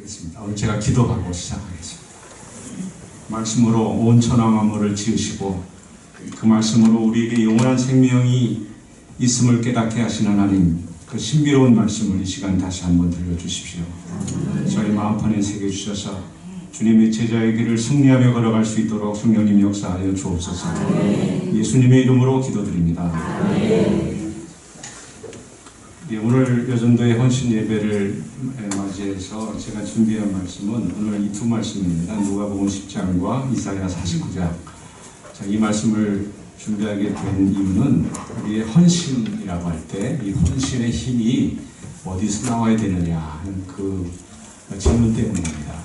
하겠습니다. 오늘 제가 기도하고 시작하겠습니다. 말씀으로 온 천하 만물을 지으시고 그 말씀으로 우리에게 영원한 생명이 있음을 깨닫게 하신 하나님, 그 신비로운 말씀을 이 시간 다시 한번 들려주십시오. 저희 마음판에 새겨주셔서 주님의 제자의 길을 승리하며 걸어갈 수 있도록 성령님 역사하여 주옵소서. 예수님의 이름으로 기도드립니다. 오늘 여전도의 헌신 예배를 맞이해서 제가 준비한 말씀은 오늘 이 두 말씀입니다. 누가복음 10장과 이사야 49장. 자, 이 말씀을 준비하게 된 이유는 우리의 헌신이라고 할 때 이 헌신의 힘이 어디서 나와야 되느냐 하는 그 질문 때문입니다.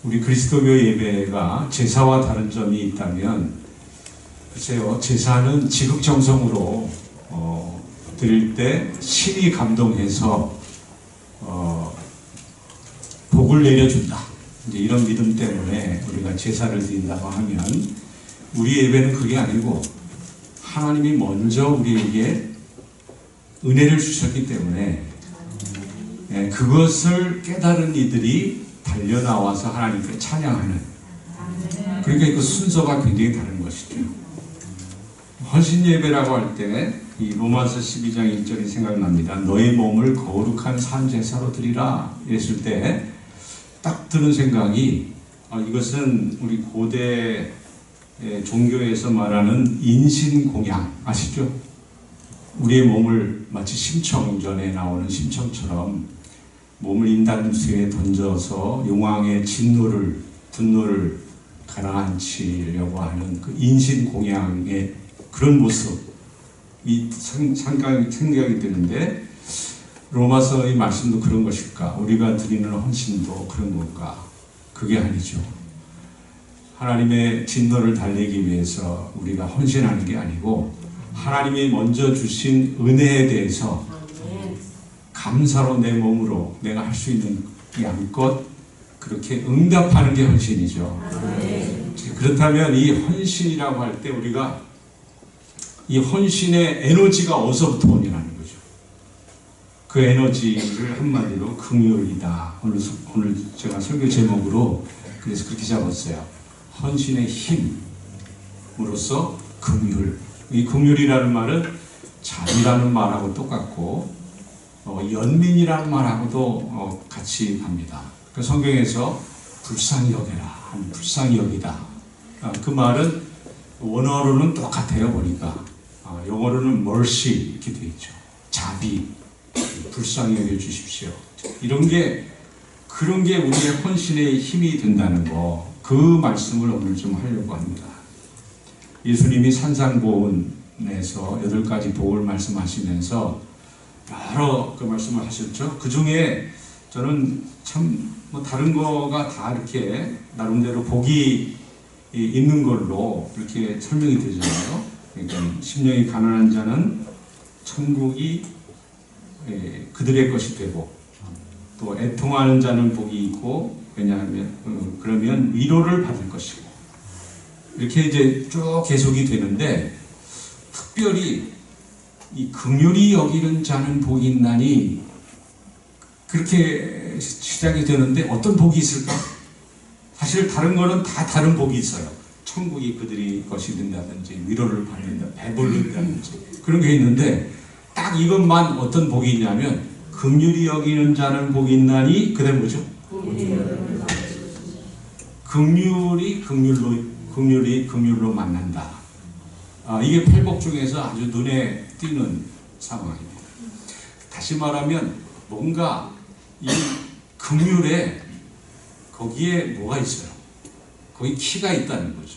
우리 그리스도교 예배가 제사와 다른 점이 있다면, 글쎄요, 제사는 지극정성으로 드릴 때 신이 감동해서 복을 내려준다, 이제 이런 믿음 때문에 우리가 제사를 드린다고 하면, 우리 예배는 그게 아니고 하나님이 먼저 우리에게 은혜를 주셨기 때문에 그것을 깨달은 이들이 달려나와서 하나님께 찬양하는, 그러니까 그 순서가 굉장히 다른 것이죠. 헌신 예배라고 할 때 이 로마서 12장 1절이 생각납니다. 너의 몸을 거룩한 산제사로 드리라 이랬을 때 딱 드는 생각이, 이것은 우리 고대 종교에서 말하는 인신공양 아시죠? 우리의 몸을 마치 심청전에 나오는 심청처럼 몸을 인단수에 던져서 용왕의 분노를 가라앉히려고 하는 그 인신공양의 그런 모습이 생각이 드는데, 로마서의 말씀도 그런 것일까? 우리가 드리는 헌신도 그런 건가? 그게 아니죠. 하나님의 진노를 달래기 위해서 우리가 헌신하는 게 아니고, 하나님이 먼저 주신 은혜에 대해서 감사로 내 몸으로 내가 할 수 있는 양껏 그렇게 응답하는 게 헌신이죠. 그렇다면 이 헌신이라고 할 때 우리가 이 헌신의 에너지가 어디서부터 오냐는 거죠. 그 에너지를 한마디로 긍휼이다. 오늘 제가 설교 제목으로 그래서 그렇게 잡았어요. 헌신의 힘으로써 긍휼. 이 긍휼이라는 말은 자비라는 말하고 똑같고 연민이라는 말하고도 같이 갑니다. 그 성경에서 불쌍히 여겨라, 불쌍히 여기다. 그 말은 원어로는 똑같아요. 보니까 영어로는 mercy 이렇게 되어 있죠. 자비, 불쌍히 여겨 주십시오. 그런 게 우리의 헌신의 힘이 된다는 거, 그 말씀을 오늘 좀 하려고 합니다. 예수님이 산상보훈에서 8가지 복을 말씀하시면서 여러 그 말씀을 하셨죠. 그 중에 저는 참 다른 거가 다 이렇게 나름대로 복이 있는 걸로 이렇게 설명이 되잖아요. 그러니까 심령이 가난한 자는 천국이 그들의 것이 되고, 또 애통하는 자는 복이 있고, 왜냐하면 그러면 위로를 받을 것이고, 이렇게 이제 쭉 계속이 되는데, 특별히 이 긍휼히 여기는 자는 복이 있나니, 그렇게 시작이 되는데 어떤 복이 있을까? 사실 다른 거는 다 다른 복이 있어요. 천국이 그들이 것이 된다든지, 위로를 받는다, 배부른다든지 그런 게 있는데, 딱 이것만 어떤 복이 있냐면 긍휼히 여기는 자는 복이 있나니, 그다음 뭐죠? 긍휼이 긍휼로 만난다. 이게 팔복 중에서 아주 눈에 띄는 상황입니다. 다시 말하면 뭔가 이 긍휼에 거기에 뭐가 있어요? 거기 키가 있다는 거죠.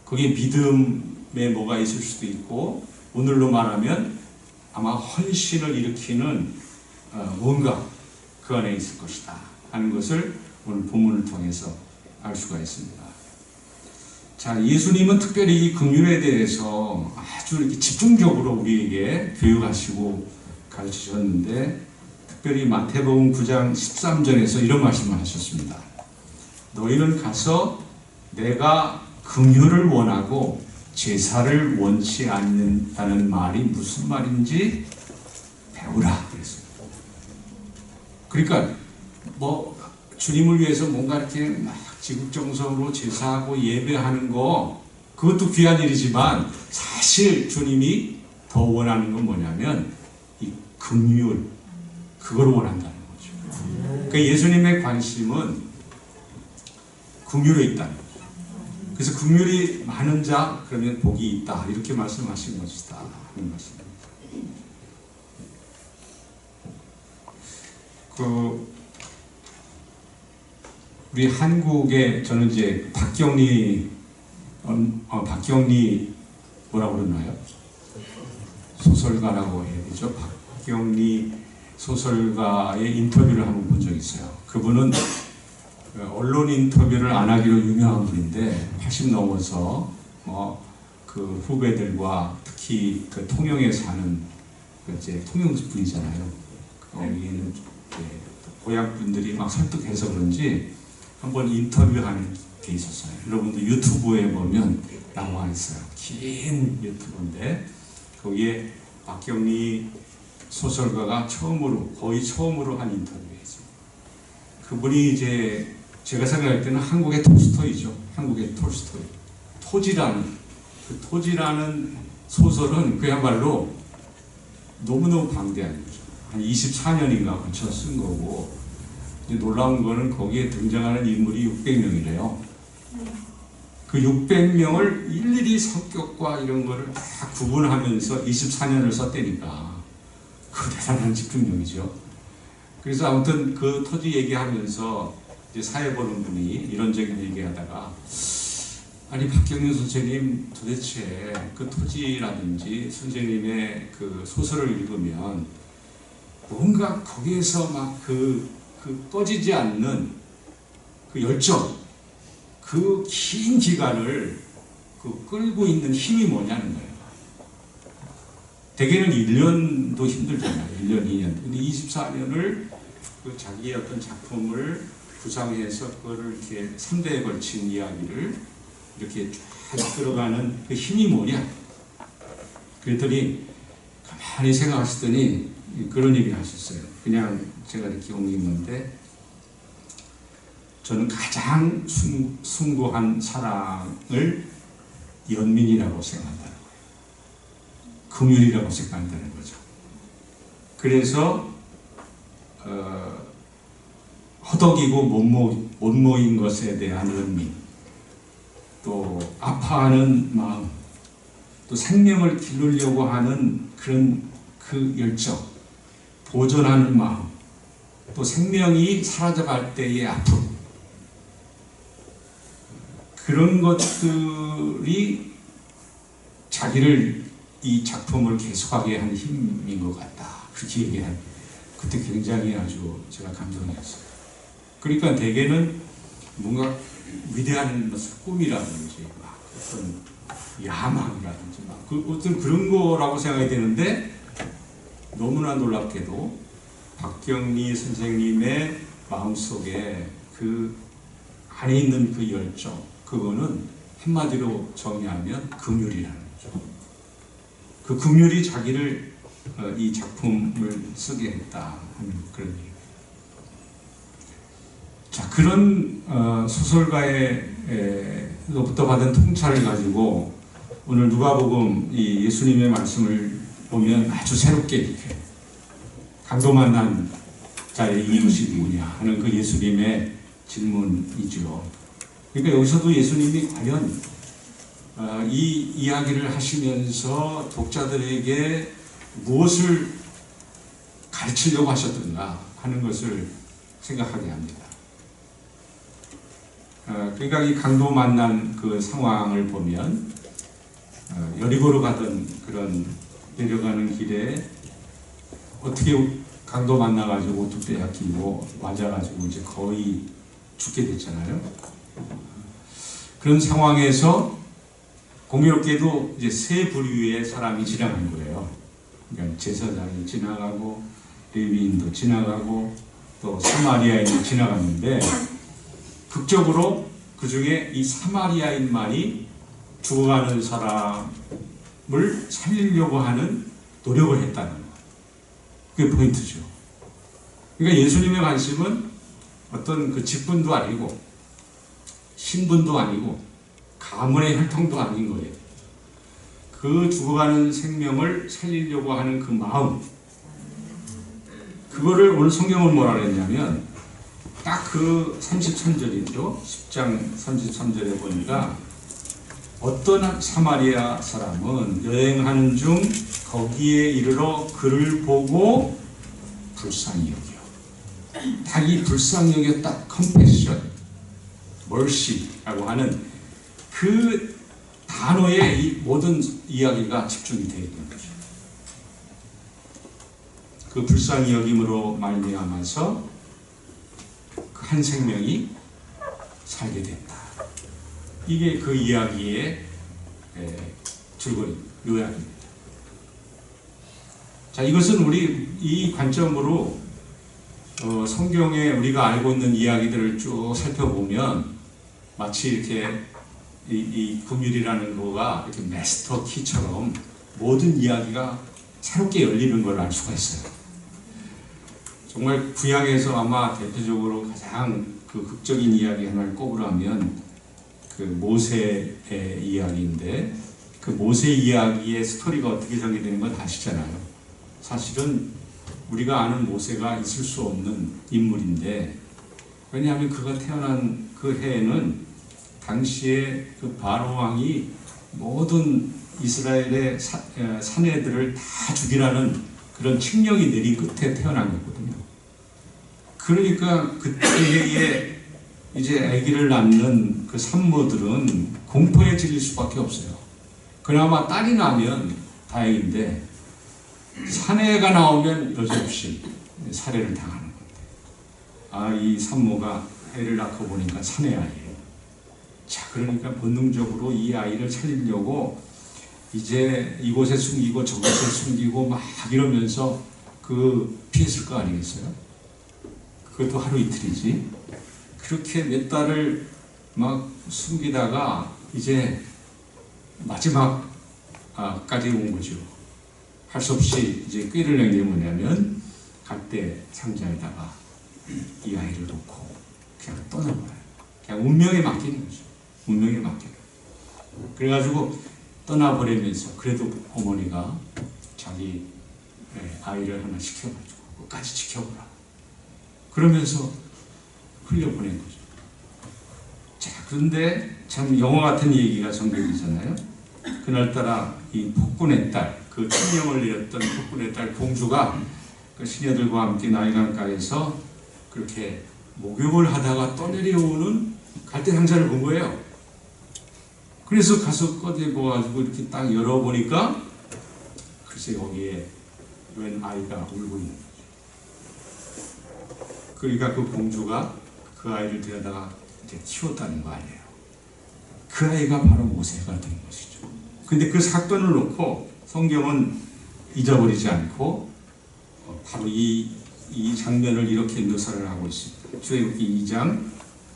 거기에 믿음에 뭐가 있을 수도 있고, 오늘로 말하면 아마 헌신을 일으키는 뭔가 그 안에 있을 것이다 하는 것을 오늘 본문을 통해서 알 수가 있습니다. 자, 예수님은 특별히 이 긍휼에 대해서 아주 이렇게 집중적으로 우리에게 교육하시고 가르치셨는데, 특별히 마태복음 9장 13절에서 이런 말씀을 하셨습니다. 너희는 가서 내가 긍휼을 원하고 제사를 원치 않는다는 말이 무슨 말인지 배우라 그랬어요. 그러니까 주님을 위해서 뭔가 이렇게 막 지극정성으로 제사하고 예배하는 거, 그것도 귀한 일이지만 사실 주님이 더 원하는 건 뭐냐면 이 긍휼, 그걸 원한다는 거죠. 그러니까 예수님의 관심은 긍휼에 있다는 거죠. 그래서 긍휼이 많은 자, 그러면 복이 있다, 이렇게 말씀하신 것이다 하는 것입니다. 우리 한국에, 저는 이제 박경리 뭐라고 그러나요? 소설가라고 해야 되죠. 박경리 소설가의 인터뷰를 한번 본 적이 있어요. 그분은 언론 인터뷰를 안 하기로 유명한 분인데 80 넘어서 그 후배들과 특히 그 통영에 사는 이제 통영 분이잖아요. 거기는 고향 분들이 막 설득해서 그런지 한번 인터뷰하는 게 있었어요. 여러분도 유튜브에 보면 나와 있어요. 긴 유튜브인데 거기에 박경리 소설가가 거의 처음으로 한 인터뷰였어요. 그분이 이제 제가 생각할 때는 한국의 톨스토이죠. 한국의 톨스토이. 토지라는 소설은 그야말로 너무너무 방대한 거죠. 한 24년인가 걸쳐 쓴 거고, 놀라운 거는 거기에 등장하는 인물이 600명이래요. 그 600명을 일일이 성격과 이런 거를 다 구분하면서 24년을 썼다니까 그 대단한 집중력이죠. 그래서 아무튼 그 토지 얘기하면서 이제 사회 보는 분이 이런적인 얘기하다가, 아니 박경리 선생님, 도대체 그 토지라든지 선생님의 그 소설을 읽으면 뭔가 거기에서 막 그 꺼지지 않는 그 열정, 그 긴 기간을 끌고 있는 힘이 뭐냐는 거예요. 대개는 1년도 힘들잖아요. 1년, 2년. 근데 24년을 그 자기의 어떤 작품을 구상해서 그거를 이렇게 3대에 걸친 이야기를 이렇게 쭉 끌어가는 그 힘이 뭐냐? 그랬더니 가만히 생각하시더니 그런 얘기를 하셨어요. 그냥 제가 이렇게 옮기는데, 저는 가장 숭고한 사랑을 연민이라고 생각한다는 거예요. 긍휼이라고 생각한다는 거죠. 그래서 허덕이고 못 모인 것에 대한 연민, 또 아파하는 마음, 또 생명을 기르려고 하는 그런 그 열정, 보존하는 마음, 또 생명이 사라져갈 때의 아픔, 그런 것들이 자기를, 이 작품을 계속하게 하는 힘인 것 같다, 그렇게 얘기한, 그때 굉장히 아주 제가 감동이었어요. 그러니까 대개는 뭔가 위대한 꿈이라든지 막 어떤 야망이라든지 막 어떤 그런 거라고 생각이 되는데, 너무나 놀랍게도 박경리 선생님의 마음속에 그 안에 있는 그 열정, 그거는 한마디로 정의하면 긍휼이라는 거죠. 그 긍휼이 자기를 이 작품을 쓰게 했다 하는 그런 얘기. 자, 그런 소설가로부터 받은 통찰을 가지고 오늘 누가복음 이 예수님의 말씀을 보면 아주 새롭게 이렇게 강도 만난 자의 이웃이 누구냐 하는 그 예수님의 질문이죠. 그러니까 여기서도 예수님이 과연 이 이야기를 하시면서 독자들에게 무엇을 가르치려고 하셨던가 하는 것을 생각하게 합니다. 그러니까 이 강도 만난 그 상황을 보면 여리고로 가던 그런 내려가는 길에 어떻게 강도 만나가지고 옷도 빼앗기고 맞아가지고 이제 거의 죽게 됐잖아요. 그런 상황에서 공교롭게도 이제 세 부류의 사람이 지나간 거예요. 그러니까 제사장이 지나가고 레위인도 지나가고 또 사마리아인도 지나갔는데, 극적으로 그 중에 이 사마리아인만이 죽어가는 사람을 살리려고 하는 노력을 했다는 거예요. 그게 포인트죠. 그러니까 예수님의 관심은 어떤 그 직분도 아니고 신분도 아니고 가문의 혈통도 아닌 거예요. 그 죽어가는 생명을 살리려고 하는 그 마음, 그거를 오늘 성경은 뭐라 그랬냐면 딱 그 33절이죠. 10장 33절에 보니까 어떤 사마리아 사람은 여행하는 중 거기에 이르러 그를 보고 불쌍히 여겨. 딱 이 불쌍히 여겨 딱 컴패션, mercy라고 하는 그 단어에 이 모든 이야기가 집중이 되어 있는 거죠. 그 불쌍히 여김으로 말미암아서 그 한 생명이 살게 된다. 이게 그 이야기의 줄거리, 요약입니다. 자, 이것은 우리 이 관점으로 성경에 우리가 알고 있는 이야기들을 쭉 살펴보면 마치 이렇게 이 긍휼이라는 거가 이렇게 마스터 키처럼 모든 이야기가 새롭게 열리는 걸 알 수가 있어요. 정말 구약에서 아마 대표적으로 가장 그 극적인 이야기 하나를 꼽으라면 그 모세의 이야기인데, 그 모세 이야기의 스토리가 어떻게 전개되는 건 아시잖아요. 사실은 우리가 아는 모세가 있을 수 없는 인물인데, 왜냐하면 그가 태어난 그 해에는 당시에 그 바로 왕이 모든 이스라엘의 사내들을 다 죽이라는 그런 칙령이 내린 끝에 태어난 거거든요. 그러니까 그때에 이제 아기를 낳는 그 산모들은 공포에 질릴 수밖에 없어요. 그나마 딸이 나면 다행인데 사내가 나오면 여지없이 살해를 당하는 건데, 아, 이 산모가 애를 낳고 보니까 사내 아이예요. 자, 그러니까 본능적으로 이 아이를 살리려고 이제 이곳에 숨기고 저곳에 숨기고 막 이러면서 그 피했을 거 아니겠어요? 그것도 하루 이틀이지. 그렇게 몇 달을 막 숨기다가 이제 마지막까지 온 거죠. 할 수 없이 이제 꾀를 낸 게 뭐냐면 갈대 상자에다가 이 아이를 놓고 그냥 떠나버려요. 그냥 운명에 맡기는 거죠. 운명에 맡기는. 그래가지고 떠나버리면서 그래도 어머니가 자기 아이를 하나 시켜가지고 끝까지 지켜보라. 그러면서 흘려보낸 거죠. 자, 그런데 참 영화 같은 얘기가 전개되잖아요. 그날따라 이 폭군의 딸, 그 칙령을 내렸던 폭군의 딸 공주가 그 시녀들과 함께 나일강가에서 그렇게 목욕을 하다가 떠내려오는 갈대 상자를 본 거예요. 그래서 가서 꺼내보아가지고 이렇게 딱 열어보니까 글쎄 거기에 웬 아이가 울고 있는 거죠. 그러니까 그 공주가 그 아이를 데려다가 이제 키웠다는 거 아니에요. 그 아이가 바로 모세가 된 것이죠. 근데 그 사건을 놓고 성경은 잊어버리지 않고 바로 이 장면을 이렇게 묘사를 하고 있습니다. 출애굽기 2장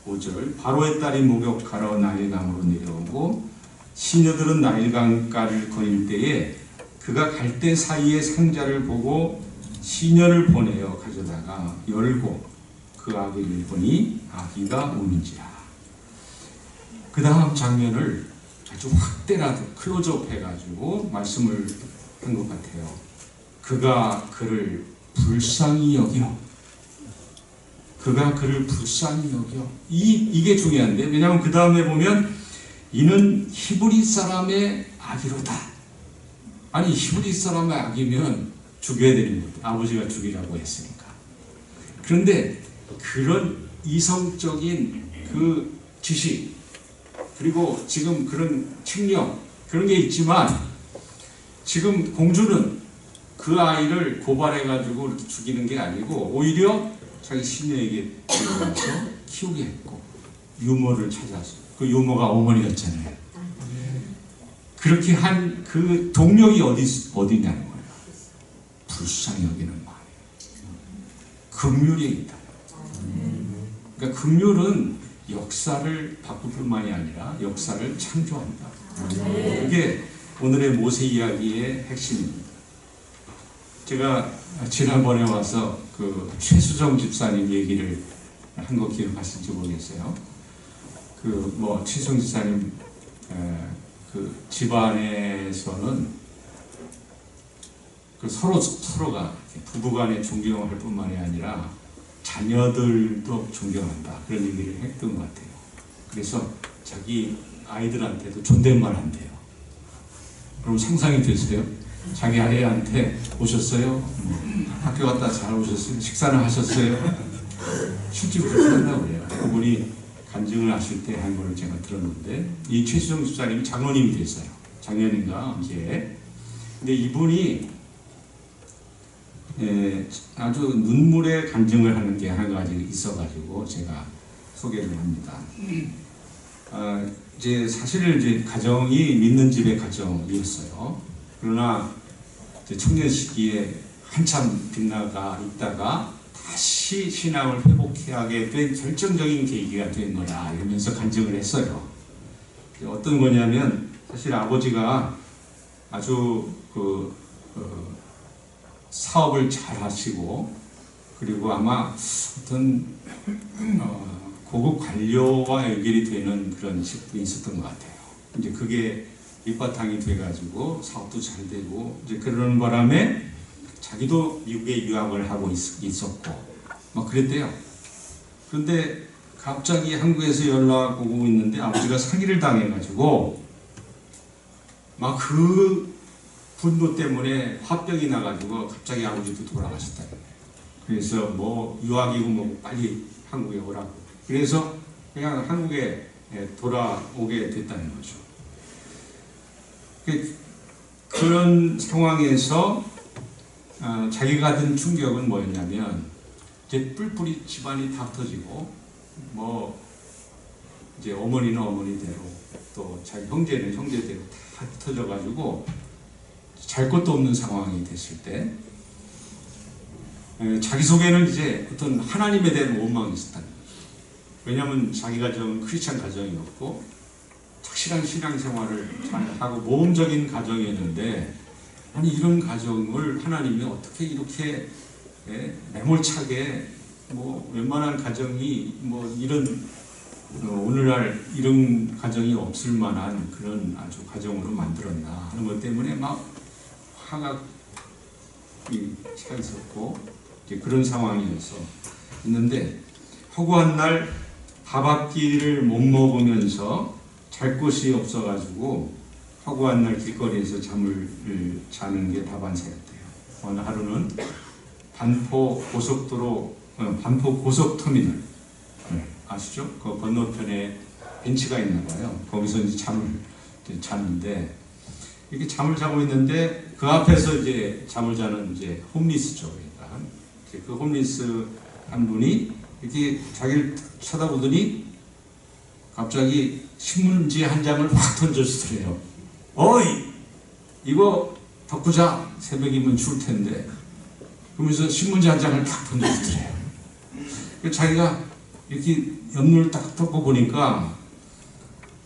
5절, 바로의 딸이 목욕하러 나일강으로 내려오고 시녀들은 나일강가를 거닐 때에 그가 갈대 사이의 상자를 보고 시녀를 보내어 가져다가 열고 그 아기를 보니 아기가 우는지라. 그 다음 장면을 아주 확대라도 클로즈업 해가지고 말씀을 한 것 같아요. 그가 그를 불쌍히 여겨. 그가 그를 불쌍히 여겨. 이게 중요한데, 왜냐하면 그 다음에 보면 이는 히브리 사람의 아기로다. 아니, 히브리 사람의 아기면 죽여야 되는 거예요. 아버지가 죽이라고 했으니까. 그런데 그런 이성적인 그 지식, 그리고 지금 그런 칙령, 그런 게 있지만 지금 공주는 그 아이를 고발해가지고 이렇게 죽이는 게 아니고 오히려 자기 시녀에게 데려가서 키우게 했고 유모를 찾아서, 그 유모가 어머니였잖아요. 그렇게 한 그 동력이 어디냐는 거예요. 불쌍히 여기는 마음이에요. 긍휼이 있다. 그러니까 긍휼은 역사를 바꿀 뿐만이 아니라 역사를 창조한다. 그게 오늘의 모세 이야기의 핵심입니다. 제가 지난번에 와서 그 최수정 집사님 얘기를 한 거 기억하실지 모르겠어요. 최수영 지사님 그 집안에서는 그 서로가 부부간에 존경할 뿐만이 아니라 자녀들도 존경한다, 그런 얘기를 했던 것 같아요. 그래서 자기 아이들한테도 존댓말 한대요. 그럼 상상이 되세요? 자기 아이한테 오셨어요? 학교 갔다 잘 오셨어요? 식사는 하셨어요? 실제로 그렇게 한다고 그래요. 그분이 간증을 하실 때 한 거를 제가 들었는데, 이 최수정 집사님이 장로님이 됐어요. 작년인가 언제. 근데 이분이 아주 눈물의 간증을 하는 게 한 가지 있어가지고 제가 소개를 합니다. 이제 사실 이제 가정이 믿는 집의 가정이었어요. 그러나 이제 청년 시기에 한참 빗나가 있다가 다시 신앙을 회복하게 된 결정적인 계기가 된 거다, 이러면서 간증을 했어요. 어떤 거냐면, 사실 아버지가 아주 사업을 잘 하시고, 그리고 아마 어떤 고급 관료와 연결이 되는 그런 식도 있었던 것 같아요. 이제 그게 밑바탕이 돼가지고 사업도 잘 되고, 이제 그러는 바람에 자기도 미국에 유학을 하고 있었고 막 그랬대요. 그런데 갑자기 한국에서 연락 오고 있는데 아버지가 사기를 당해가지고 막 그 분노 때문에 화병이 나가지고 갑자기 아버지도 돌아가셨다. 그래서 뭐 유학이고 뭐 빨리 한국에 오라고. 그래서 그냥 한국에 돌아오게 됐다는 거죠. 그런 상황에서 자기가 받은 충격은 뭐였냐면, 이제 뿔뿔이 집안이 다 터지고, 뭐 이제 어머니는 어머니대로, 또 자기 형제는 형제대로 다 터져가지고 잘 것도 없는 상황이 됐을 때, 자기 속에는 이제 어떤 하나님에 대한 원망이 있었다는 거죠. 왜냐하면 자기 가정은 크리스찬 가정이었고 착실한 신앙생활을 잘 하고 모험적인 가정이었는데, 아니 이런 가정을 하나님이 어떻게 이렇게 매몰차게, 뭐 웬만한 가정이 뭐 이런 오늘날 이런 가정이 없을 만한 그런 아주 가정으로 만들었나 하는 것 때문에 막 화가 차 있었고, 이제 그런 상황이어서 있는데, 허구한 날 밥 한 끼를 못 먹으면서 잘 곳이 없어가지고 허구한 날 길거리에서 잠을 자는 게 다반사였대요. 어느 하루는 반포 고속터미널 아시죠? 그 건너편에 벤치가 있나 봐요. 거기서 이제 잠을 자는데, 이렇게 잠을 자고 있는데 그 앞에서 이제 잠을 자는 이제 홈리스죠. 그러니까 이제 그 홈리스 한 분이 이렇게 자기를 쳐다보더니 갑자기 신문지 한 장을 확 던져주더래요. 어이, 이거 덮고 자. 새벽이면 추울 텐데. 그러면서 신문지 한 장을 탁 던져주더래요. 자기가 이렇게 옆눈을 딱 덮고 보니까,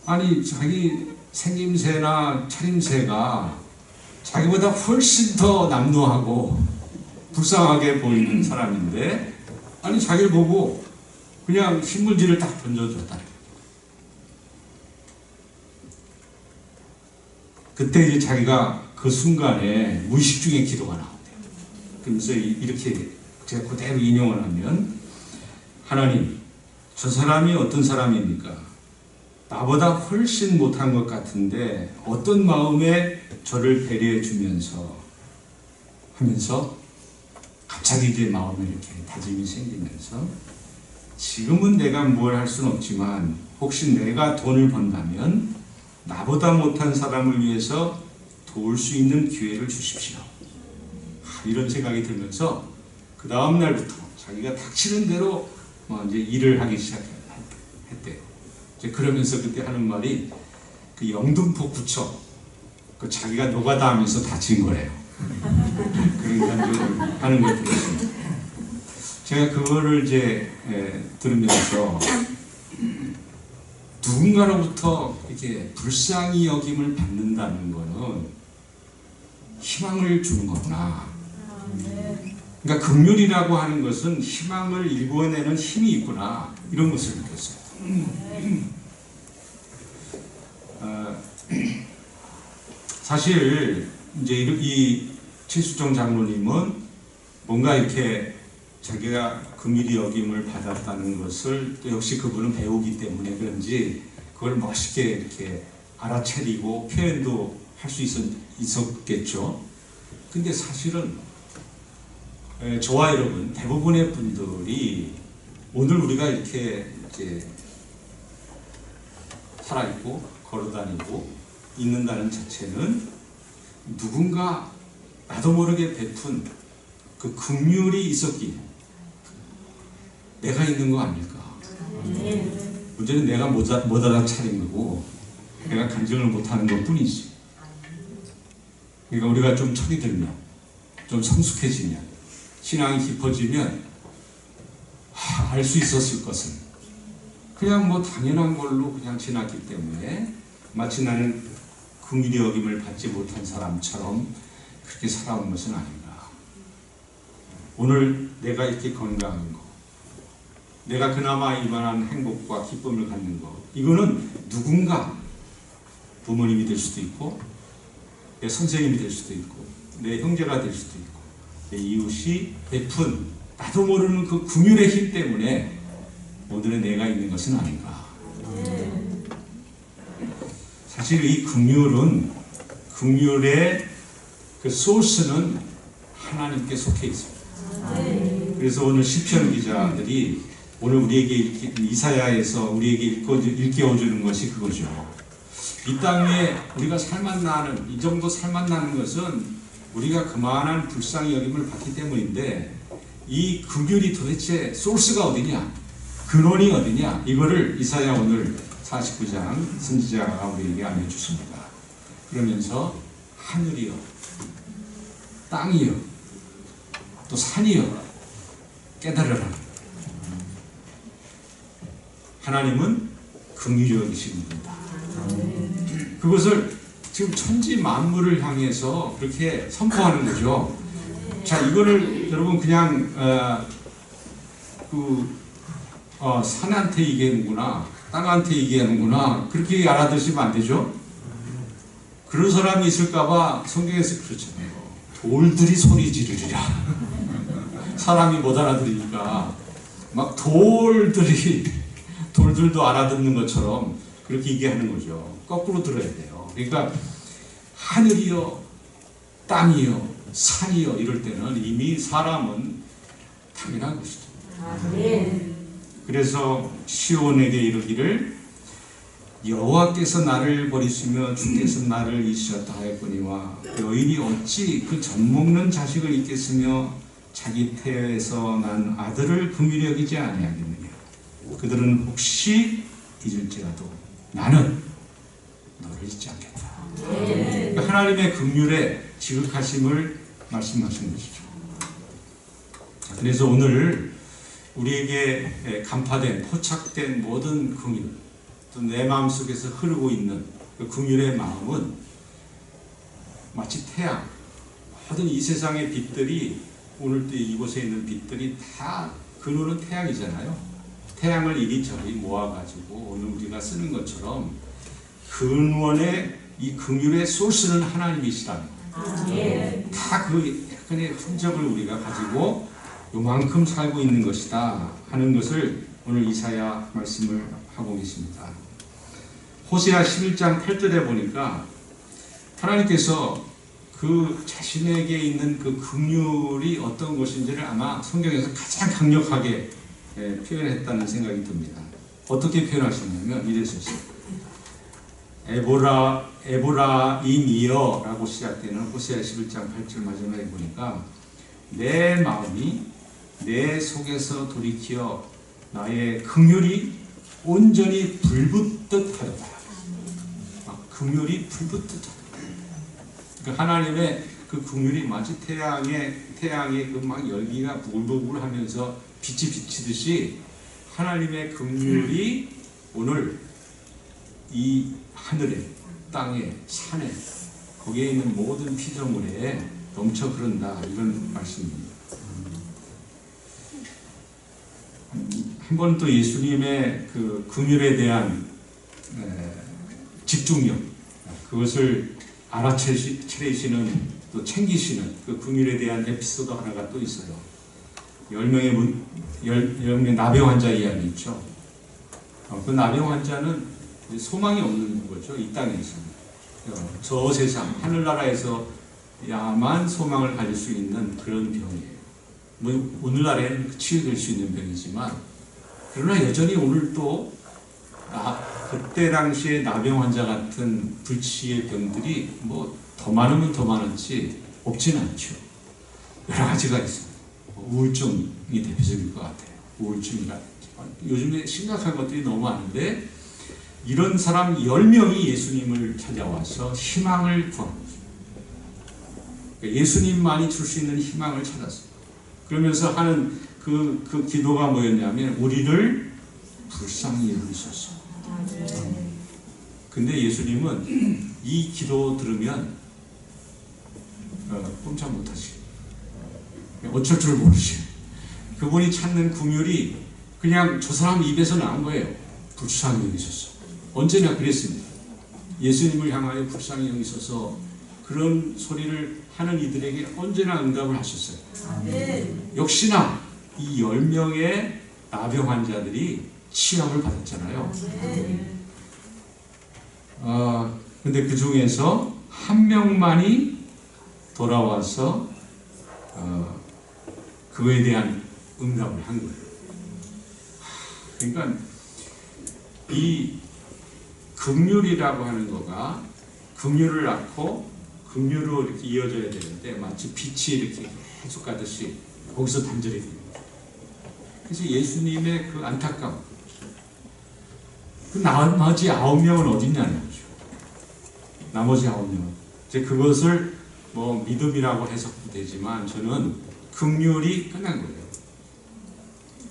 아니 자기 생김새나 차림새가 자기보다 훨씬 더 남루하고 불쌍하게 보이는 사람인데, 아니 자기를 보고 그냥 신문지를 딱 던져줬다. 그때 이제 자기가 그 순간에 무의식 중에 기도가 나온대요. 그러면서 이렇게 제가 그대로 인용을 하면, 하나님, 저 사람이 어떤 사람입니까? 나보다 훨씬 못한 것 같은데 어떤 마음에 저를 배려해 주면서 하면서 갑자기 이제 마음에 이렇게 다짐이 생기면서, 지금은 내가 뭘 할 수는 없지만 혹시 내가 돈을 번다면 나보다 못한 사람을 위해서 도울 수 있는 기회를 주십시오. 이런 생각이 들면서 그 다음 날부터 자기가 닥치는 대로 이제 일을 하기 시작했대요. 이제 그러면서 그때 하는 말이, 그 영등포 구청 그 자기가 노가다 하면서 다친 거래요. 그런 간증을 하는 걸 들었습니다. 제가 그거를 이제 들으면서 누군가로부터 이렇게 불쌍히 여김을 받는다는 거는 희망을 주는 거구나. 그러니까 긍휼이라고 하는 것은 희망을 일궈내는 힘이 있구나, 이런 것을 느꼈어요. 사실 이제 이 최수종 장로님은 뭔가 이렇게 자기가 긍휼히 여김을 받았다는 것을 또 역시 그분은 배우기 때문에 그런지 그걸 멋있게 이렇게 알아차리고 표현도 할 수 있었겠죠. 근데 사실은 저와 여러분 대부분의 분들이 오늘 우리가 이렇게 이제 살아있고 걸어다니고 있는다는 자체는 누군가 나도 모르게 베푼 그 긍휼이 있었기에 내가 있는 거 아닐까. 문제는 내가 못 알아차린 거고 내가 간증을 못하는 것 뿐이지. 그러니까 우리가 좀 철이 들면, 좀 성숙해지면, 신앙이 깊어지면 알 수 있었을 것은 그냥 뭐 당연한 걸로 그냥 지났기 때문에 마치 나는 긍휼히 여김을 받지 못한 사람처럼 그렇게 살아온 것은 아닌가. 오늘 내가 이렇게 건강한 거, 내가 그나마 이만한 행복과 기쁨을 갖는 거, 이거는 누군가 부모님이 될 수도 있고 내 선생님이 될 수도 있고 내 형제가 될 수도 있고 내 이웃이 베푼 나도 모르는 그 긍휼의 힘 때문에 오늘의 내가 있는 것은 아닌가. 사실 이 긍휼의 그 소스는 하나님께 속해 있습니다. 그래서 오늘 시편 기자들이 오늘 우리에게 이사야에서 우리에게 일깨워주는 것이 그거죠. 이 땅에 우리가 살맛나는, 이 정도 살맛나는 것은 우리가 그만한 불쌍히 여김을 받기 때문인데 이 긍휼이 도대체 소스가 어디냐, 근원이 어디냐, 이거를 이사야 오늘 49장 선지자가 우리에게 알려주십니다. 그러면서 하늘이여, 땅이여, 또 산이여, 깨달으라. 하나님은 긍휼히 여기시는 분이다. 그것을 지금 천지 만물을 향해서 그렇게 선포하는 거죠. 자, 이거를 여러분 그냥 산한테 얘기하는구나, 땅한테 얘기하는구나, 그렇게 알아두시면 안 되죠. 그런 사람이 있을까봐 성경에서 그렇잖아요. 돌들이 소리 지르리라. 사람이 못 알아들으니까 막 돌들도 알아듣는 것처럼 그렇게 얘기하는 거죠. 거꾸로 들어야 돼요. 그러니까 하늘이여, 땅이여, 산이여 이럴 때는 이미 사람은 당연한 것이죠. 그래서 시온에게 이르기를 여호와께서 나를 버리시며 주께서 나를 잊으셨다 하였거니와 여인이 어찌 그 젖먹는 자식을 잊겠으며 자기 태에서 난 아들을 긍휼히 여기지 아니하겠느냐. 그들은 혹시 잊을지라도 나는 너를 잊지 않겠다. 그러니까 하나님의 긍휼의 지극하심을 말씀하신 것이죠. 그래서 오늘 우리에게 간파된, 포착된 모든 긍휼, 또 내 마음속에서 흐르고 있는 그 긍휼의 마음은 마치 태양, 모든 이 세상의 빛들이, 오늘 또 이곳에 있는 빛들이 다 근원은 태양이잖아요. 태양을 이리저리 모아가지고 오늘 우리가 쓰는 것처럼 근원의 이 긍휼의 소스는 하나님이시라는 거예요. 다 그 약간의 흔적을 우리가 가지고 요만큼 살고 있는 것이다 하는 것을 오늘 이사야 말씀을 하고 계십니다. 호세아 11장 8절에 보니까 하나님께서 그 자신에게 있는 그 긍휼이 어떤 것인지를 아마 성경에서 가장 강력하게 표현했다는 생각이 듭니다. 어떻게 표현하셨냐면 이랬었어요. 에보라임이여 라고 시작되는 호세아 11장 8절 마지막에 보니까 내 마음이 내 속에서 돌이켜 나의 긍휼이 온전히 불붙듯 하였다. 긍휼이 불붙듯 하였다. 그러니까 하나님의 그 긍휼이 마치 태양의 그 막 열기가 부글부글 하면서 빛이 비치듯이 하나님의 긍휼이 오늘 이 하늘에, 땅에, 산에, 거기에 있는 모든 피조물에 넘쳐 흐른다 이런 말씀입니다. 한 번 또 예수님의 그 긍휼에 대한 집중력, 그것을 알아채시는 또 챙기시는 그 긍휼에 대한 에피소드 하나가 또 있어요. 10명의 나병 환자 이야기 있죠. 그 나병 환자는 소망이 없는 거죠. 이 땅에서. 저 세상, 하늘나라에서야만 소망을 가질 수 있는 그런 병이에요. 뭐 오늘날에는 치유될 수 있는 병이지만, 그러나 여전히 오늘도 그때 당시에 나병 환자 같은 불치의 병들이 뭐 더 많으면 더 많은지 없지는 않죠. 여러 가지가 있어요. 우울증이 대표적일 것 같아요. 우울증이라든지. 요즘에 심각한 것들이 너무 많은데, 이런 사람 10명이 예수님을 찾아와서 희망을 구한 거죠. 그러니까 예수님만이 줄 수 있는 희망을 찾았어요. 그러면서 하는 그 기도가 뭐였냐면, 우리를 불쌍히 여기소서. 근데 예수님은 이 기도 들으면 꼼짝 못하시고 어쩔 줄 모르시고, 그분이 찾는 긍휼이 그냥 저 사람 입에서 나온 거예요. 불쌍히 여기소서. 언제나 그랬습니다. 예수님을 향하여 불쌍히 여기소서, 그런 소리를 하는 이들에게 언제나 응답을 하셨어요. 역시나 이 10명의 나병 환자들이 치유를 받았잖아요. 근데 그 중에서 한 명만이 돌아와서 그거에 대한 응답을 한 거예요. 그러니까 이 긍휼이라고 하는 거가 긍휼을 낳고 긍휼로 이렇게 이어져야 되는데, 마치 빛이 이렇게 계속 가듯이 거기서 단절이 됩니다. 그래서 예수님의 그 안타까움, 그 나머지 9명은 어디 있냐는 거죠. 나머지 9명은 이제 그것을 뭐 믿음이라고 해석도 되지만, 저는 긍휼이 끝난 거예요.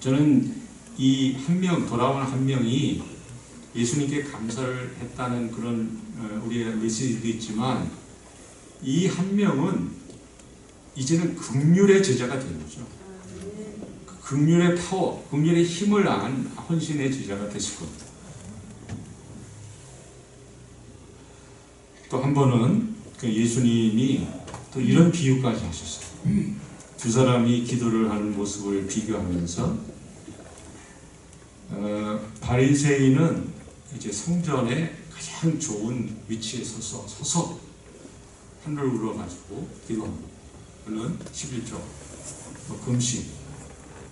저는 이 한 명, 돌아온 한 명이 예수님께 감사를 했다는 그런 우리의 메시지도 있지만, 이 한 명은 이제는 긍휼의 제자가 된 거죠. 긍휼의 파워, 긍휼의 힘을 안 헌신의 제자가 됐을 겁니다. 또 한 번은 그 예수님이 또 이런 비유까지 하셨어요. 두 사람이 기도를 하는 모습을 비교하면서, 바리새인은 이제 성전의 가장 좋은 위치에 서서 하늘을 울어가지고 기도합니다. 그는 11조, 금식,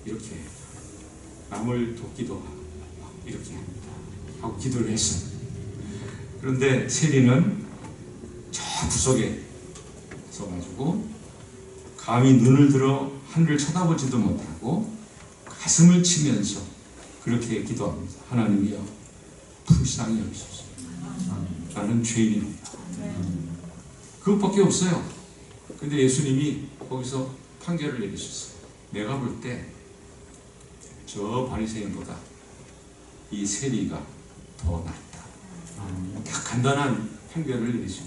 이렇게 남을 돕기도 하고 이렇게 합니다. 하고 기도를 했어요. 그런데 세리는 저 구석에 서가지고 감히 눈을 들어 하늘을 쳐다보지도 못하고 가슴을 치면서 그렇게 기도합니다. 하나님이여, 불쌍히 여기소서. 나는 죄인입니다. 그것밖에 없어요. 근데 예수님이 거기서 판결을 내리셨어요. 내가 볼 때 저 바리새인보다 이 세리가 더 낫다. 딱 간단한 판결을 내리신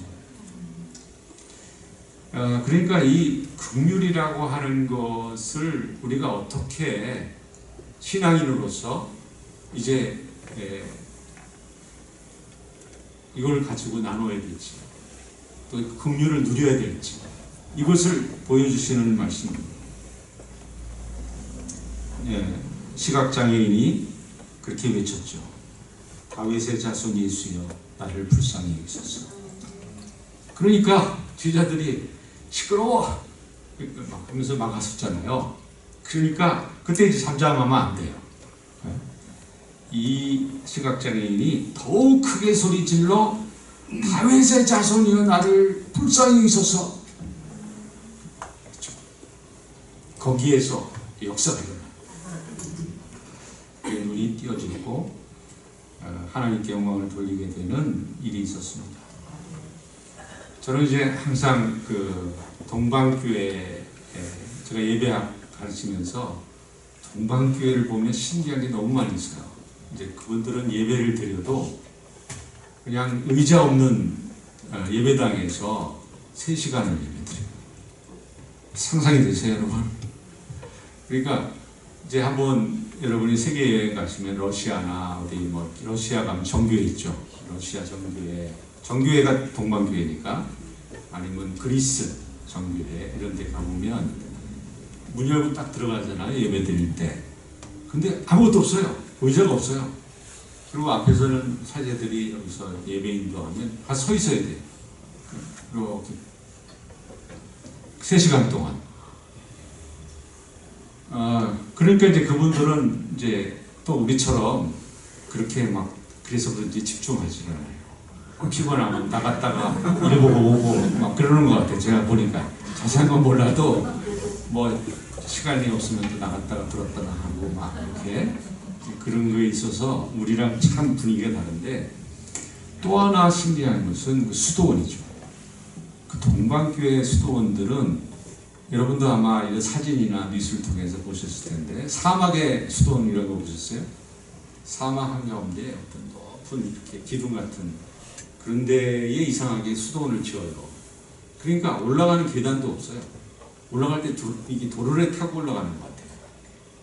거예요. 그러니까 이 긍휼이라고 하는 것을 우리가 어떻게 신앙인으로서 이제 이걸 가지고 나눠야 될지, 또 긍휼을 누려야 될지, 이것을 보여주시는 말씀입니다. 시각장애인이 그렇게 외쳤죠. 다윗의 자손 예수여, 나를 불쌍히 여기소서. 그러니까 제자들이 시끄러워 막 하면서 막았었잖아요. 그러니까 그때 이제 잠잠하면 안 돼요. 이 시각장애인이 더욱 크게 소리질러 다윗의 자손이여, 나를 불쌍히 여기소서. 거기에서 역사가 일어나요. 눈이 띄어지고 하나님께 영광을 돌리게 되는 일이 있었습니다. 저는 이제 항상 그 동방교회에 제가 예배 가르치면서 동방교회를 보면 신기한 게 너무 많이 있어요. 이제 그분들은 예배를 드려도 그냥 의자 없는 예배당에서 3시간을 예배 드려요. 상상이 되세요, 여러분? 그러니까 이제 한번 여러분이 세계 여행 가시면 러시아나 어디 뭐 러시아 가면 정교회 있죠. 러시아 정교회가 동방교회니까, 아니면 그리스 정교회 이런 데 가보면 문 열고 딱 들어가잖아요, 예배 드릴 때. 근데 아무것도 없어요. 의자가 없어요. 그리고 앞에서는 사제들이 여기서 예배 인도하면 가서 서 있어야 돼요. 이렇게 3시간 동안. 그러니까 이제 그분들은 이제 또 우리처럼 그렇게 막 그래서 그런지 집중하지 않아요. 피곤하면 나갔다가 일 보고 오고 막 그러는 것 같아요. 제가 보니까 자세한 건 몰라도 뭐 시간이 없으면 또 나갔다가 들었다가 하고 막 이렇게 그런 거에 있어서 우리랑 참 분위기가 다른데, 또 하나 신기한 것은 그 수도원이죠. 그 동방교회 수도원들은 여러분도 아마 이런 사진이나 뉴스를 통해서 보셨을 텐데, 사막의 수도원이라고 보셨어요? 사막 한가운데 어떤 높은 이렇게 기둥 같은 그런 데에 이상하게 수도원을 지어요. 그러니까 올라가는 계단도 없어요. 올라갈 때 이게 도르래 타고 올라가는 것 같아요.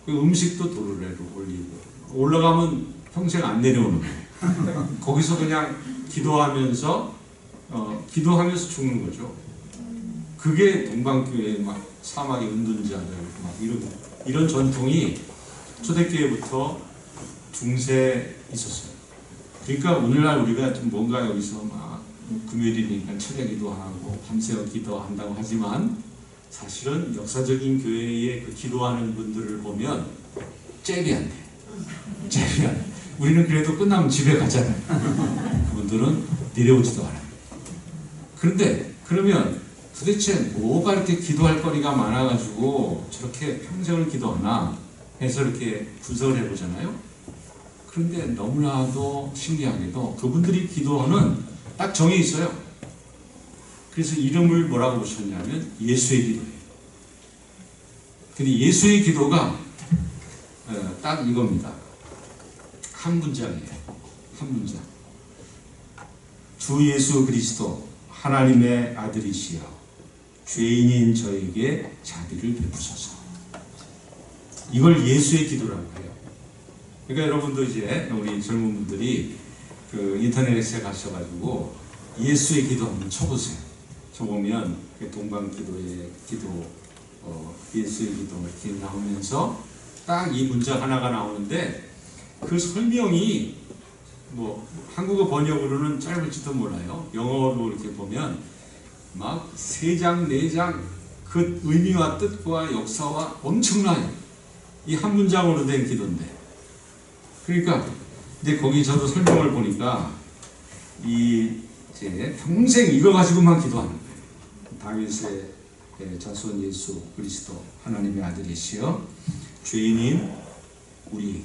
그 음식도 도르래로 올리고, 올라가면 평생 안 내려오는 거예요. 거기서 그냥 기도하면서 죽는 거죠. 그게 동방교회 막 사막의 은둔자들 막 이런 전통이 초대교회부터 중세 있었어요. 그러니까 오늘날 우리가 좀 뭔가 여기서 막 금요일이니까 철야 기도하고 밤새워 기도한다고 하지만, 사실은 역사적인 교회의 그 기도하는 분들을 보면 잽이 안 돼. 잽이 안 돼. 우리는 그래도 끝나면 집에 가잖아요. 그분들은 내려오지도 않아요. 그런데 그러면 도대체 뭐가 이렇게 기도할 거리가 많아가지고 저렇게 평생을 기도하나 해서 이렇게 분석을 해보잖아요. 그런데 너무나도 신기하게도 그분들이 기도하는 딱 정해 있어요. 그래서 이름을 뭐라고 붙였냐면 예수의 기도예요. 근데 예수의 기도가 딱 이겁니다. 한 문장이에요. 한 문장. 주 예수 그리스도 하나님의 아들이시여 죄인인 저에게 자비를 베푸소서. 이걸 예수의 기도라고 해요. 그러니까 여러분도 이제 우리 젊은 분들이 그 인터넷에 가셔가지고 예수의 기도 한번 쳐보세요. 쳐보면 동방기도의 기도, 예수의 기도 이렇게 나오면서 딱 이 문장 하나가 나오는데, 그 설명이 뭐 한국어 번역으로는 짧을지도 몰라요. 영어로 이렇게 보면 막 3장, 4장 그 의미와 뜻과 역사와 엄청나요. 이 한 문장으로 된 기도인데. 그러니까 이제 거기 저도 설명을 보니까 이제 평생 이거 가지고만 기도하는 거예요. 다윗의 자손 예수 그리스도 하나님의 아들이시여 죄인인 우리에게,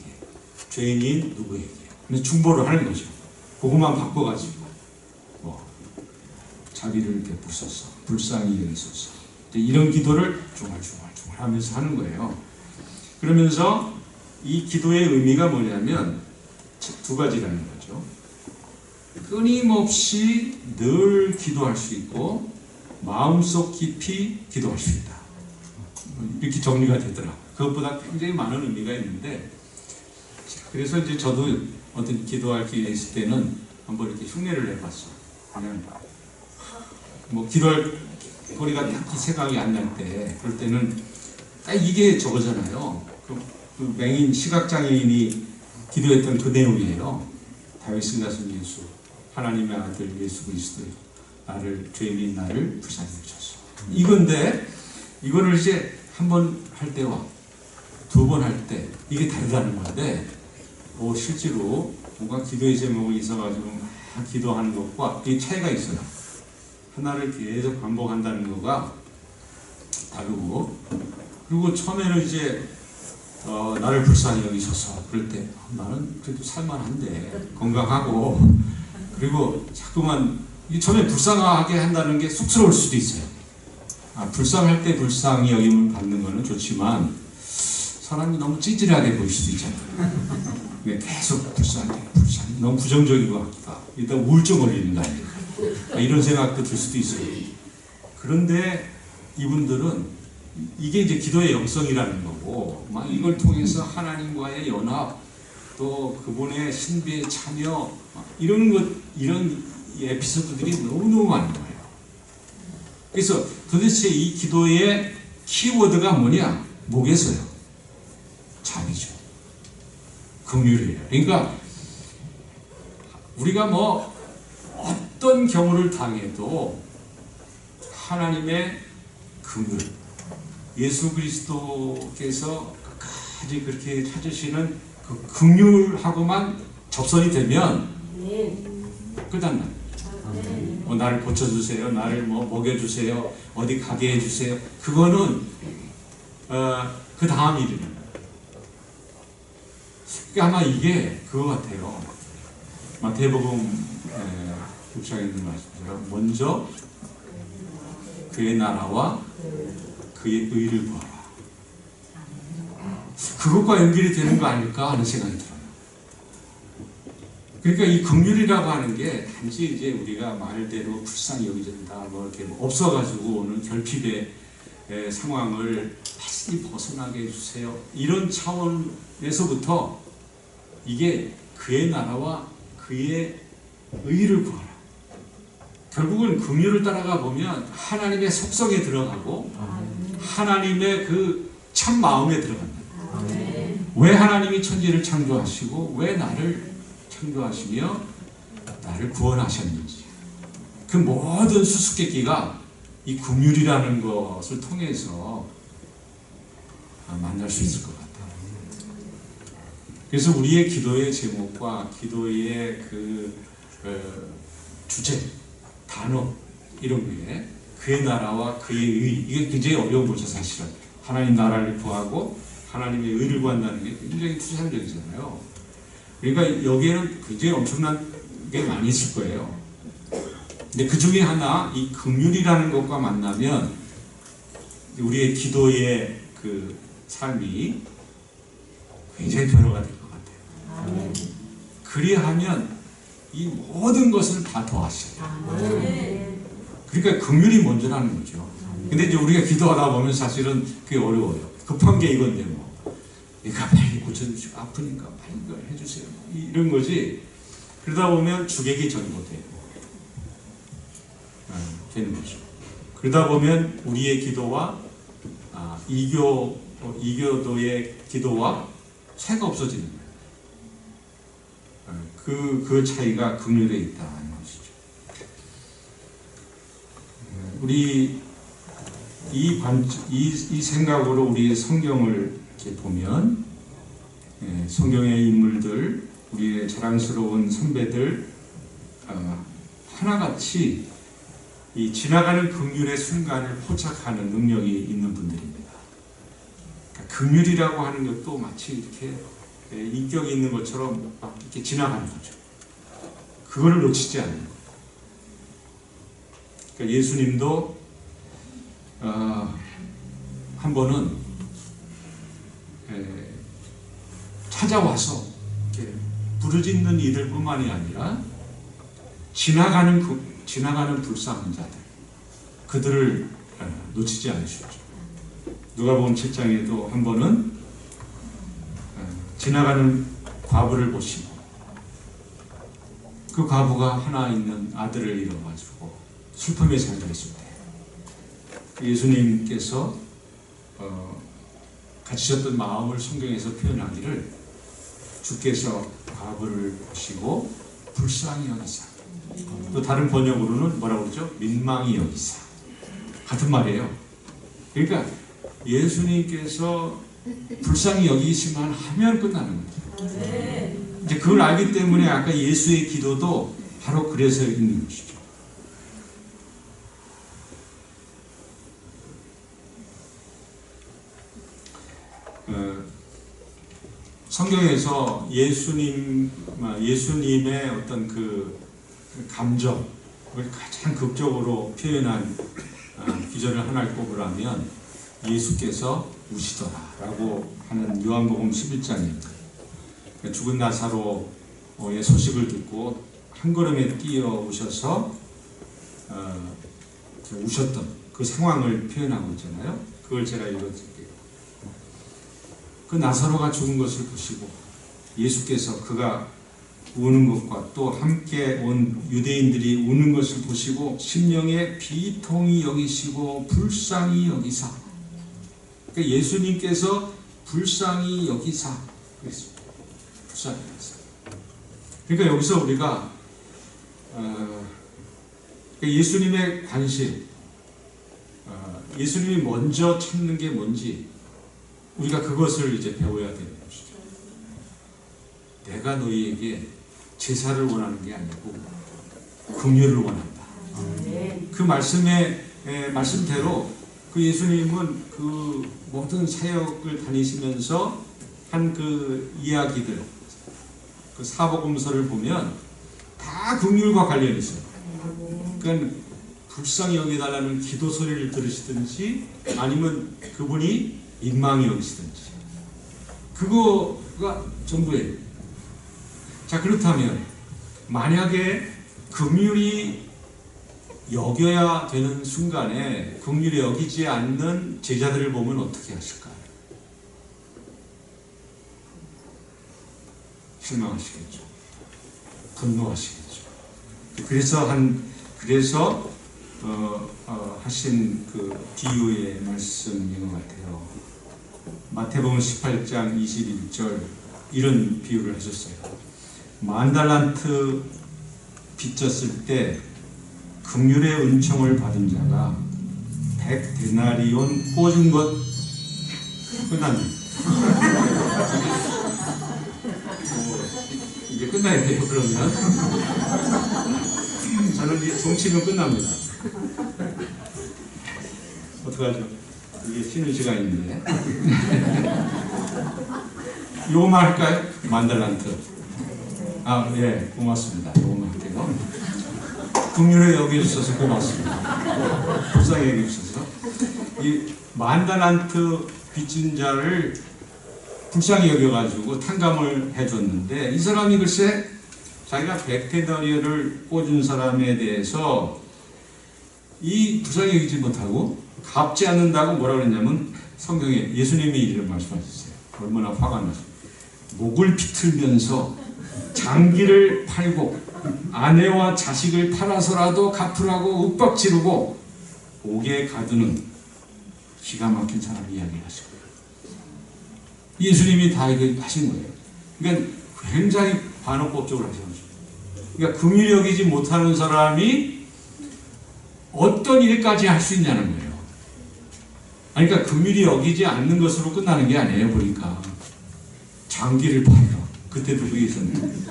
죄인인 누구에게, 근데 중보를 하는 거죠. 그것만 바꿔가지고 뭐 자비를 베푸소서, 불쌍히 여기소서, 이런 기도를 중얼중얼 하면서 하는 거예요. 그러면서 이 기도의 의미가 뭐냐면 2가지라는 거죠. 끊임없이 늘 기도할 수 있고 마음속 깊이 기도할 수 있다. 이렇게 정리가 되더라고요. 그것보다 굉장히 많은 의미가 있는데, 그래서 이제 저도 어떤 기도할 기회 있을 때는 한번 이렇게 흉내를 내봤어요. 그냥 뭐 기도할 거리가 딱히 생각이 안 날 때, 그럴 때는 딱 이게 저거잖아요. 그 맹인 시각장애인이 기도했던 그 내용이에요. 다윗의 자손 예수 하나님의 아들 예수 그리스도 나를 죄인인 나를 불쌍히 여기소서. 이건데 이거를 이제 한 번 할 때와 2번 할 때 이게 다르다는 건데, 실제로 뭔가 기도의 제목이 있어가지고 막 기도하는 것과 이 차이가 있어요. 하나를 계속 반복한다는 거가 다르고, 그리고 처음에는 이제 나를 불쌍히 여기소서 그럴 때 나는 그래도 살만한데 건강하고, 그리고 자꾸만 처음에 불쌍하게 한다는 게 쑥스러울 수도 있어요. 불쌍할 때 불쌍히 여김을 받는 거는 좋지만 사람이 너무 찌질하게 보일 수도 있잖아요. 계속 불쌍해 너무 부정적인 것 같다. 일단 우울증 걸리는 거 아니에요. 이런 생각도 들 수도 있어요. 그런데 이분들은 이게 이제 기도의 영성이라는 거고, 막 이걸 통해서 하나님과의 연합, 또 그분의 신비에 참여, 이런 에피소드들이 너무너무 많은 거예요. 그래서 도대체 이 기도의 키워드가 뭐냐? 뭐겠어요? 자비죠. 긍휼이에요. 그러니까 우리가 뭐 어떤 경우를 당해도 하나님의 긍휼, 예수 그리스도께서 끝까지 그렇게 찾으시는 그 긍휼하고만 접선이 되면 끝났나? 뭐 나를 고쳐주세요, 나를 뭐 먹여주세요, 어디 가게 해주세요. 그거는 그 다음 일입니다. 그러니까 아마 이게 그거 같아요. 마태복음 6장에 있는 말씀처럼 먼저 그의 나라와 그의 의를 구하라. 그것과 연결이 되는 거 아닐까 하는 생각이 들어요. 그러니까 이 긍휼이라고 하는 게 단지 이제 우리가 말대로 불쌍히 여겨진다, 뭐 이렇게 없어가지고 오는 결핍의 상황을 빨리 벗어나게 해주세요. 이런 차원에서부터 이게 그의 나라와 그의 의를 구하라. 결국은 긍휼을 따라가 보면 하나님의 속성에 들어가고 하나님의 그 참 마음에 들어간다. 왜 하나님이 천지를 창조하시고 왜 나를 창조하시며 나를 구원하셨는지, 그 모든 수수께끼가 이 긍휼이라는 것을 통해서 만날 수 있을 것 같아요. 그래서 우리의 기도의 제목과 기도의 그 주제, 단어 이런 게 그의 나라와 그의 의, 이게 굉장히 어려운 거죠. 사실은 하나님 나라를 구하고 하나님의 의를 구한다는 게 굉장히 추상적이잖아요. 그러니까 여기에는 굉장히 엄청난 게 많이 있을 거예요. 근데 그 중에 하나, 이 긍휼이라는 것과 만나면 우리의 기도의 그 삶이 굉장히 변화가 될 것 같아요. 그리하면 이 모든 것을 다 더하셔요. 그러니까 긍휼이 먼저라는 거죠. 근데 이제 우리가 기도하다 보면 사실은 그게 어려워요. 급한 게 이건데 뭐 내가 빨리 고쳐주시고 아프니까 빨리 이걸 해주세요. 이런 거지. 그러다 보면 주객이 전도되고 되는 거죠. 그러다 보면 우리의 기도와 이교도의 기도와 차이가 없어지는 거예요. 그 차이가 긍휼에 있다는 것이죠. 우리 이 생각으로 우리의 성경을 이렇게 보면 성경의 인물들, 우리의 자랑스러운 선배들 하나같이 이 지나가는 긍휼의 순간을 포착하는 능력이 있는 분들입니다. 그러니까 긍휼이라고 하는 것도 마치 이렇게 인격이 있는 것처럼 막 이렇게 지나가는 거죠. 그거를 놓치지 않는 거예요. 그러니까 예수님도 한 번은 찾아와서 부르짖는 이들뿐만이 아니라 지나가는 불쌍한 자들, 그들을 놓치지 않으셨죠. 누가복음 7장에도 한 번은 지나가는 과부를 보시고 그 과부가 하나 있는 아들을 잃어가지고 슬픔에 잠겨 있을 때 예수님께서 가지셨던 마음을 성경에서 표현하기를 주께서 과부를 보시고 불쌍히 여기사, 또 다른 번역으로는 뭐라고 그러죠? 민망히 여기사, 같은 말이에요. 그러니까 예수님께서 불쌍히 여기시만 하면 끝나는 거죠. 이제 그걸 알기 때문에 아까 예수의 기도도 바로 그래서 있는 것이죠. 성경에서 예수님의 어떤 그 감정을 가장 극적으로 표현한 기절을 하나를 꼽으라면 예수께서 우시더라라고 하는 요한복음 11장입니다. 죽은 나사로의 소식을 듣고 한 걸음에 뛰어오셔서 우셨던 그 상황을 표현하고 있잖아요. 그걸 제가 읽어드릴게요. 그 나사로가 죽은 것을 보시고 예수께서 그가 우는 것과 또 함께 온 유대인들이 우는 것을 보시고 심령에 비통히 여기시고 불쌍히 여기사. 그러니까 예수님께서 불쌍히 여기사 그랬습니다. 불쌍히 여기사. 그러니까 여기서 우리가 예수님의 관심, 예수님이 먼저 찾는 게 뭔지 우리가 그것을 이제 배워야 되는 것이죠. 내가 너희에게 제사를 원하는 게 아니고 긍휼을 원한다. 그 말씀대로 그 예수님은 그 모든 사역을 다니시면서 한 그 이야기들, 그 사복음서를 보면 다 긍휼과 관련이 있어요. 그러니까 불쌍히 여기달라는 기도 소리를 들으시든지 아니면 그분이 민망히 여기시든지 그거가 전부예요. 자, 그렇다면 만약에 긍휼이 여겨야 되는 순간에 긍휼히 여기지 않는 제자들을 보면 어떻게 하실까요? 실망하시겠죠. 분노하시겠죠. 그래서 하신 그 비유의 말씀인 것 같아요. 마태복음 18장 21절 이런 비유를 하셨어요. 10,000달란트 빚졌을 때 긍휼의 은총을 받은 자가 100데나리온 꽂은 것 끝났네. 이제 끝나야 돼요. 그러면 저는 이제 종치면 끝납니다. 어떡하죠? 이게 쉬는 시간인데 요거만 할까요? 10,000달란트. 예, 고맙습니다. 요거만 할게요. 긍휼히 여겨주셔서 고맙습니다. 불쌍히 여겨주셔서 이 10,000달란트 빚진 자를 불쌍히 여겨가지고 탕감을 해줬는데 이 사람이 글쎄 자기가 100데나리온을 꽂은 사람에 대해서 이 불쌍히 여기지 못하고 갚지 않는다고 뭐라 그랬냐면 성경에 예수님이 이런 말씀하셨어요. 얼마나 화가 나서 목을 비틀면서 장기를 팔고 아내와 자식을 팔아서라도 갚으라고 윽박지르고 옥에 가두는 기가 막힌 사람 이야기하시고 예수님이 다 이렇게 하신 거예요. 그러니까 굉장히 반어법적으로 하신 거죠. 그러니까 긍휼히 여기지 못하는 사람이 어떤 일까지 할 수 있냐는 거예요. 그러니까 긍휼히 여기지 않는 것으로 끝나는 게 아니에요. 보니까 장기를 팔라. 그때도 그게 있었는데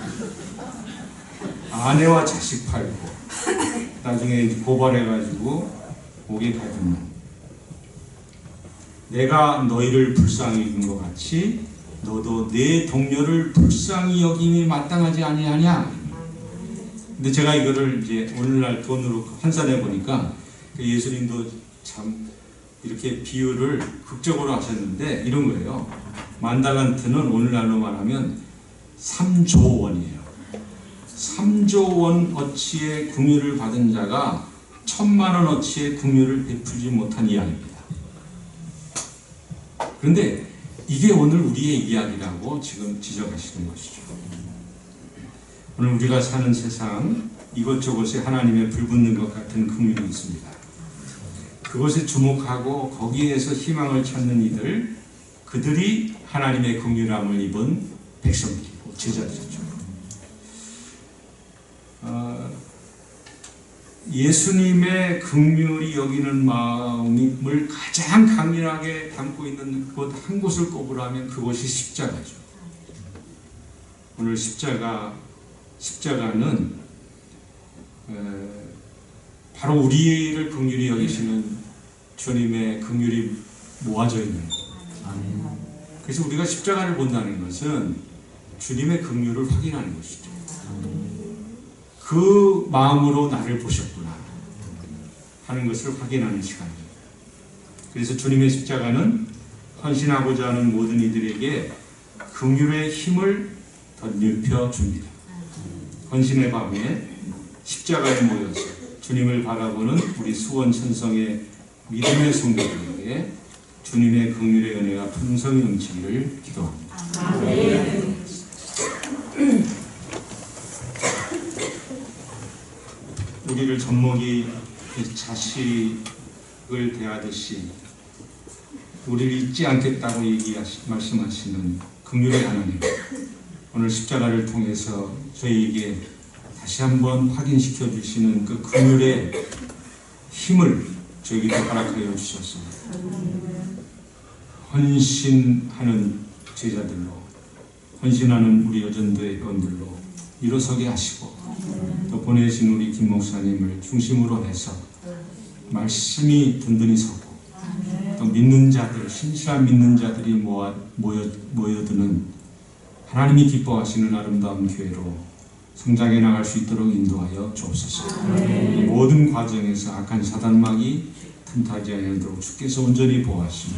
아내와 자식 팔고 나중에 고발해가지고 옥에 가두는 내가 너희를 불쌍히 여긴 것 같이 너도 내 동료를 불쌍히 여김이 마땅하지 아니하냐. 근데 제가 이거를 이제 오늘날 돈으로 환산해 보니까 예수님도 참 이렇게 비유를 극적으로 하셨는데 이런 거예요. 10,000달란트는 오늘날로 말하면 3조 원이에요. 3조 원어치의 긍휼을 받은 자가 1,000만 원어치의 긍휼을 베풀지 못한 이야기입니다. 그런데 이게 오늘 우리의 이야기라고 지금 지적하시는 것이죠. 오늘 우리가 사는 세상 이것저것에 하나님의 불붙는 것 같은 긍휼이 있습니다. 그것에 주목하고 거기에서 희망을 찾는 이들, 그들이 하나님의 긍휼함을 입은 백성들이고 제자들이죠. 예수님의 긍휼히 여기는 마음을 가장 강렬하게 담고 있는 곳 한 곳을 꼽으라면 그것이 십자가죠. 오늘 십자가는 바로 우리를 긍휼히 여기시는 주님의 긍휼이 모아져 있는 것. 그래서 우리가 십자가를 본다는 것은 주님의 긍휼을 확인하는 것이죠. 그 마음으로 나를 보셨구나 하는 것을 확인하는 시간입니다. 그래서 주님의 십자가는 헌신하고자 하는 모든 이들에게 긍휼의 힘을 덧입혀줍니다. 헌신의 밤에 십자가에 모여서 주님을 바라보는 우리 수원 천성의 믿음의 성도들에게 주님의 긍휼의 은혜가 풍성히 넘치기를 기도합니다. 아멘. 우리를 젖먹이 자식을 대하듯이 우리를 잊지 않겠다고 말씀하시는 긍휼의 하나님, 오늘 십자가를 통해서 저희에게 다시 한번 확인시켜 주시는 그 긍휼의 힘을 저에게 허락하여 주셔서 헌신하는 제자들로, 헌신하는 우리 여전도의 회원들로 일어서게 하시고, 또 보내신 우리 김 목사님을 중심으로 해서 말씀이 든든히 서고, 또 믿는 자들, 신실한 믿는 자들이 모여드는 하나님이 기뻐하시는 아름다운 교회로 성장해 나갈 수 있도록 인도하여 주옵소서. 이 모든 과정에서 악한 사단막이 틈타지 않도록 주께서 온전히 보호하시고,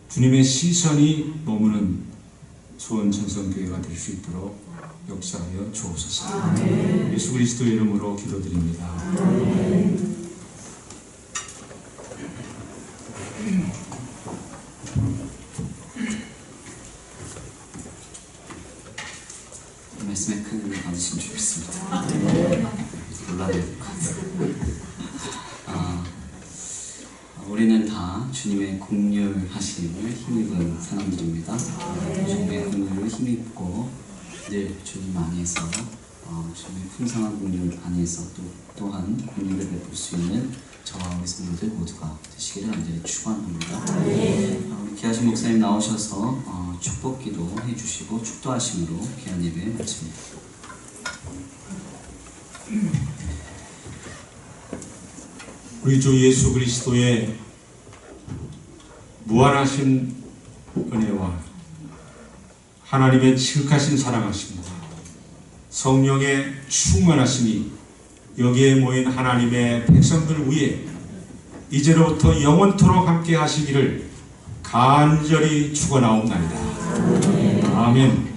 주님의 시선이 머무는 수원천성교회가 될 수 있도록 역사하여 주옵소서. 예수 그리스도의 이름으로 기도드립니다. 말씀에 큰 은혜 받으시면 좋겠습니다. 놀라야 될 것 같아요. 우리는 다 주님의 긍휼하심을 힘입은 사람들입니다. 주님의 긍휼을 힘입고 늘 주님 안에서 주님의 풍성한 긍휼 안에서 또한 긍휼을 베풀 수 있는 저와 우리 성도들 모두가 되시기를 간절히 축원합니다. 우리 기하신 목사님 나오셔서 축복기도 해주시고 축도하심으로 귀한 예배 마칩니다. 우리 주 예수 그리스도의 무한하신 은혜와 하나님의 지극하신 사랑하심과 성령의 충만하심이 여기에 모인 하나님의 백성들 위에 이제로부터 영원토록 함께 하시기를 간절히 축원하옵나이다. 아멘.